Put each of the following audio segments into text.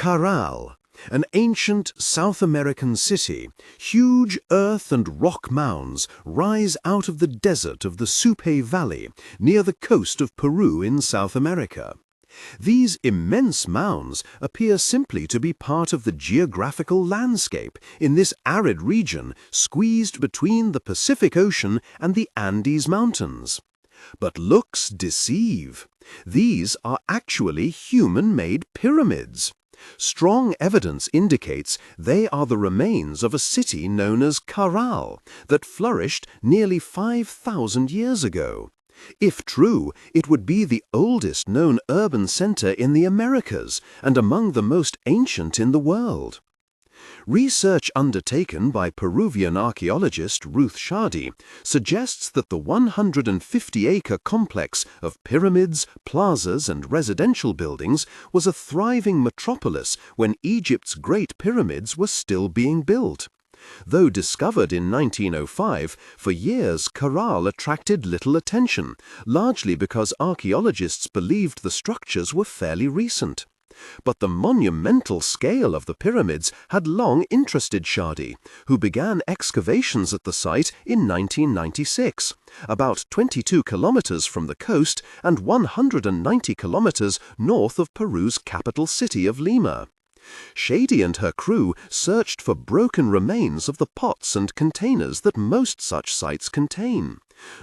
Caral, an ancient South American city, huge earth and rock mounds rise out of the desert of the Supe Valley near the coast of Peru in South America. These immense mounds appear simply to be part of the geographical landscape in this arid region squeezed between the Pacific Ocean and the Andes Mountains. But looks deceive. These are actually human-made pyramids. Strong evidence indicates they are the remains of a city known as Caral that flourished nearly 5,000 years ago. If true, it would be the oldest known urban center in the Americas and among the most ancient in the world. Research undertaken by Peruvian archaeologist Ruth Shadi suggests that the 150-acre complex of pyramids, plazas and residential buildings was a thriving metropolis when Egypt's Great Pyramids were still being built. Though discovered in 1905, for years Caral attracted little attention, largely because archaeologists believed the structures were fairly recent. But the monumental scale of the pyramids had long interested Shadi, who began excavations at the site in 1996, about 22 kilometers from the coast and 190 kilometers north of Peru's capital city of Lima. Shadi and her crew searched for broken remains of the pots and containers that most such sites contain.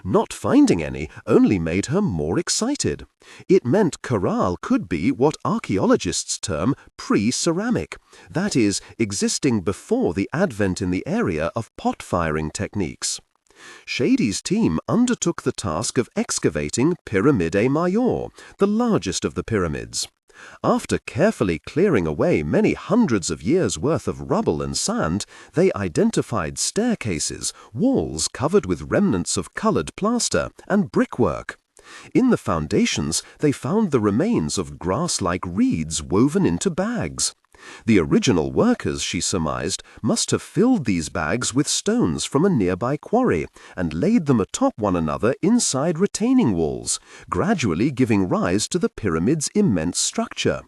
Not finding any only made her more excited. It meant Caral could be what archaeologists term pre-ceramic, that is, existing before the advent in the area of pot-firing techniques. Shadi's team undertook the task of excavating Piramidae Major, the largest of the pyramids. After carefully clearing away many hundreds of years' worth of rubble and sand, they identified staircases, walls covered with remnants of colored plaster, and brickwork. In the foundations, they found the remains of grass-like reeds woven into bags. The original workers, she surmised, must have filled these bags with stones from a nearby quarry and laid them atop one another inside retaining walls, gradually giving rise to the pyramid's immense structure.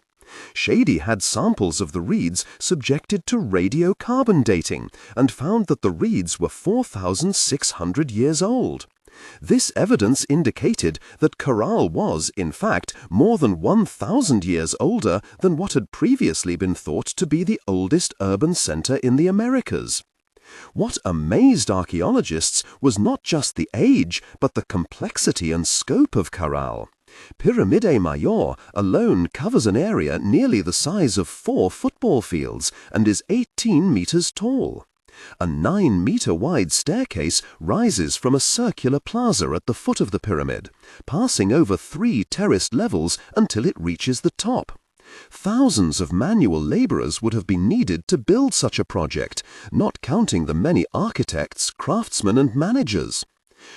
Shadi had samples of the reeds subjected to radiocarbon dating and found that the reeds were 4,600 years old. This evidence indicated that Caral was, in fact, more than 1,000 years older than what had previously been thought to be the oldest urban center in the Americas. What amazed archaeologists was not just the age, but the complexity and scope of Caral. Piramidae Major alone covers an area nearly the size of 4 football fields and is 18 meters tall. A 9-meter-wide staircase rises from a circular plaza at the foot of the pyramid, passing over 3 terraced levels until it reaches the top. Thousands of manual laborers would have been needed to build such a project, not counting the many architects, craftsmen and managers.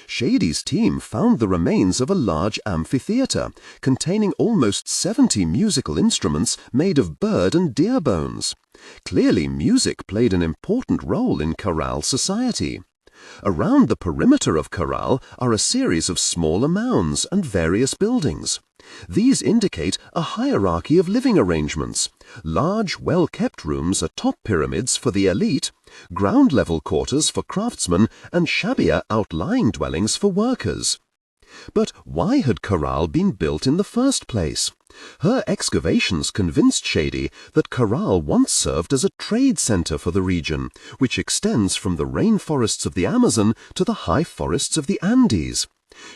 Shadi's team found the remains of a large amphitheater containing almost 70 musical instruments made of bird and deer bones. Clearly, music played an important role in Caral society. Around the perimeter of Caral are a series of smaller mounds and various buildings. These indicate a hierarchy of living arrangements: large, well-kept rooms atop pyramids for the elite, ground-level quarters for craftsmen, and shabbier outlying dwellings for workers. But why had Caral been built in the first place? Her excavations convinced Shadi that Caral once served as a trade center for the region, which extends from the rainforests of the Amazon to the high forests of the Andes.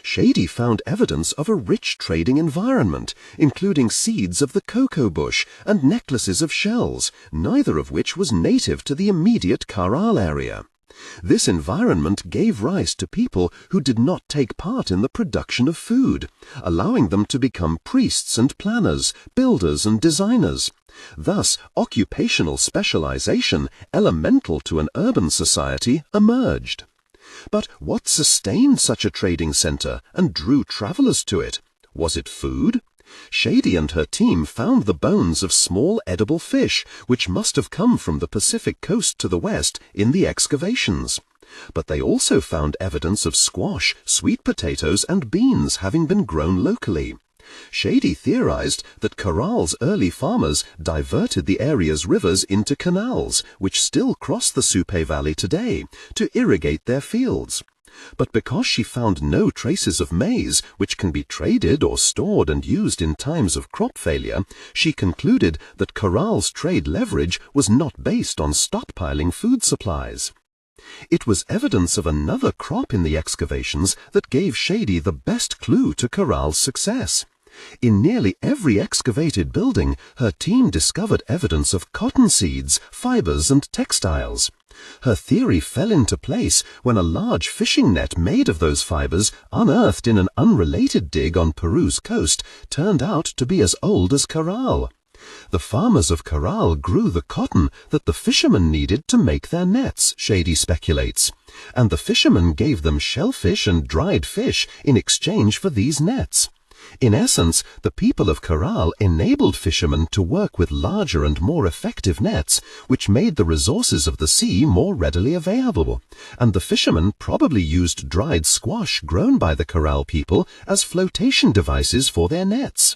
Shadi found evidence of a rich trading environment, including seeds of the cocoa bush and necklaces of shells, neither of which was native to the immediate Caral area. This environment gave rise to people who did not take part in the production of food, allowing them to become priests and planners, builders and designers. Thus, occupational specialization, elemental to an urban society, emerged. But what sustained such a trading center and drew travelers to it? Was it food? Shadi and her team found the bones of small edible fish, which must have come from the Pacific coast to the west in the excavations. But they also found evidence of squash, sweet potatoes and beans having been grown locally. Shady theorized that Caral's early farmers diverted the area's rivers into canals, which still cross the Supe Valley today, to irrigate their fields. But because she found no traces of maize, which can be traded or stored and used in times of crop failure, she concluded that Caral's trade leverage was not based on stockpiling food supplies. It was evidence of another crop in the excavations that gave Shady the best clue to Caral's success. In nearly every excavated building, her team discovered evidence of cotton seeds, fibers, and textiles. Her theory fell into place when a large fishing net made of those fibers, unearthed in an unrelated dig on Peru's coast, turned out to be as old as Caral. The farmers of Caral grew the cotton that the fishermen needed to make their nets, Shady speculates, and the fishermen gave them shellfish and dried fish in exchange for these nets. In essence, the people of Caral enabled fishermen to work with larger and more effective nets, which made the resources of the sea more readily available, and the fishermen probably used dried squash grown by the Caral people as flotation devices for their nets.